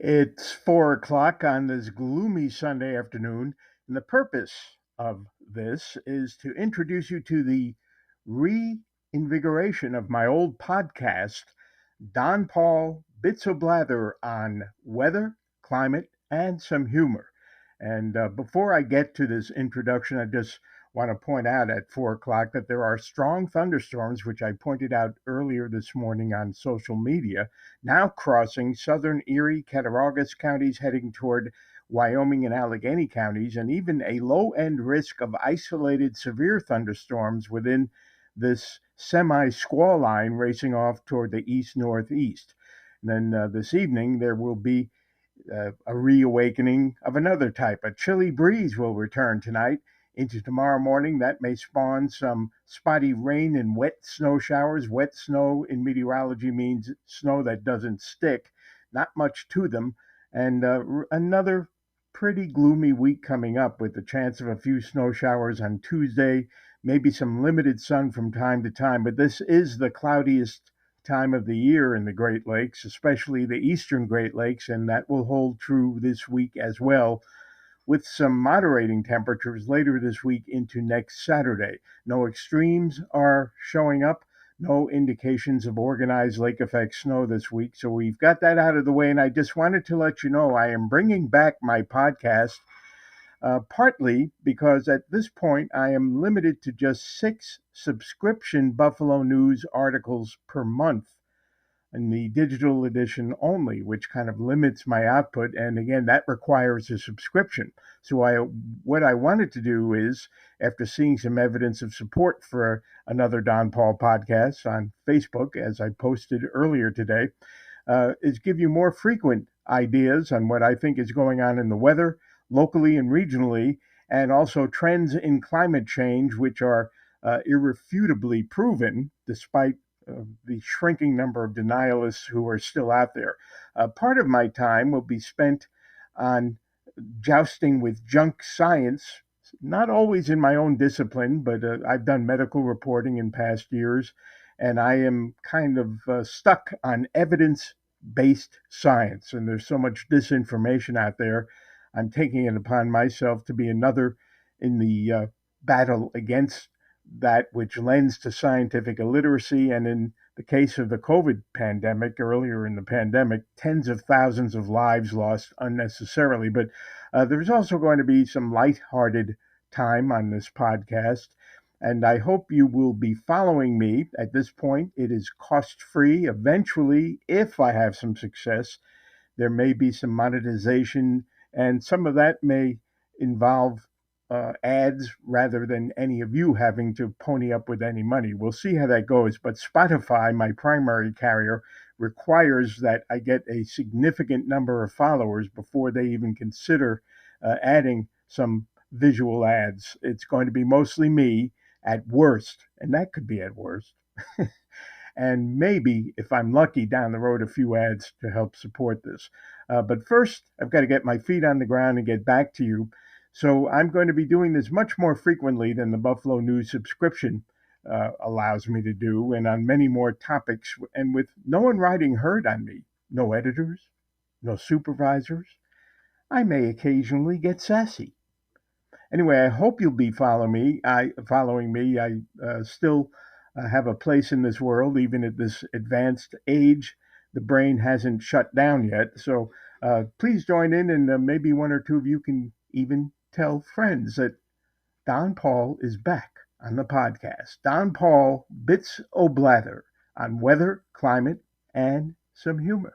It's 4 o'clock on this gloomy Sunday afternoon, and the purpose of this is to introduce you to the reinvigoration of my old podcast, Don Paul Bits of Blather on weather, climate, and some humor. And before I get to this introduction, I just want to point out at 4 o'clock that there are strong thunderstorms, which I pointed out earlier this morning on social media, now crossing southern Erie, Cattaraugus counties, heading toward Wyoming and Allegheny counties, and even a low end risk of isolated severe thunderstorms within this semi squall line racing off toward the east northeast. And then this evening, there will be a reawakening of another type. A chilly breeze will return tonight into tomorrow morning. That may spawn some spotty rain and wet snow showers. Wet snow in meteorology means snow that doesn't stick, not much to them. And another pretty gloomy week coming up with the chance of a few snow showers on Tuesday, maybe some limited sun from time to time. But this is the cloudiest time of the year in the Great Lakes, especially the eastern Great Lakes, and that will hold true this week as well, with some moderating temperatures later this week into next Saturday. No extremes are showing up, no indications of organized lake effect snow this week. So we've got that out of the way, and I just wanted to let you know I am bringing back my podcast. Partly because at this point I am limited to just 6 subscription Buffalo News articles per month in the digital edition only, which kind of limits my output. And again, that requires a subscription. So what I wanted to do is, after seeing some evidence of support for another Don Paul podcast on Facebook, as I posted earlier today, is give you more frequent ideas on what I think is going on in the weather, locally and regionally, and also trends in climate change, which are irrefutably proven despite the shrinking number of denialists who are still out there. Part of my time will be spent on jousting with junk science, not always in my own discipline, but I've done medical reporting in past years, and I am kind of stuck on evidence based science. And there's so much disinformation out there. I'm taking it upon myself to be another in the battle against that which lends to scientific illiteracy. And in the case of the COVID pandemic, earlier in the pandemic, tens of thousands of lives lost unnecessarily. But there's also going to be some lighthearted time on this podcast. And I hope you will be following me. At this point, it is cost free. Eventually, if I have some success, there may be some monetization, and some of that may involve ads rather than any of you having to pony up with any money. We'll see how that goes. But Spotify, my primary carrier, requires that I get a significant number of followers before they even consider adding some visual ads. It's going to be mostly me at worst, and that could be at worst. And maybe, if I'm lucky, down the road, a few ads to help support this. But first, I've got to get my feet on the ground and get back to you. So I'm going to be doing this much more frequently than the Buffalo News subscription allows me to do, and on many more topics, and with no one riding herd on me. No editors, no supervisors. I may occasionally get sassy. Anyway, I hope you'll be following me. I still have a place in this world, even at this advanced age. The brain hasn't shut down yet. So please join in, and maybe one or two of you can even tell friends that Don Paul is back on the podcast. Don Paul Bits o' Blather on weather, climate, and some humor.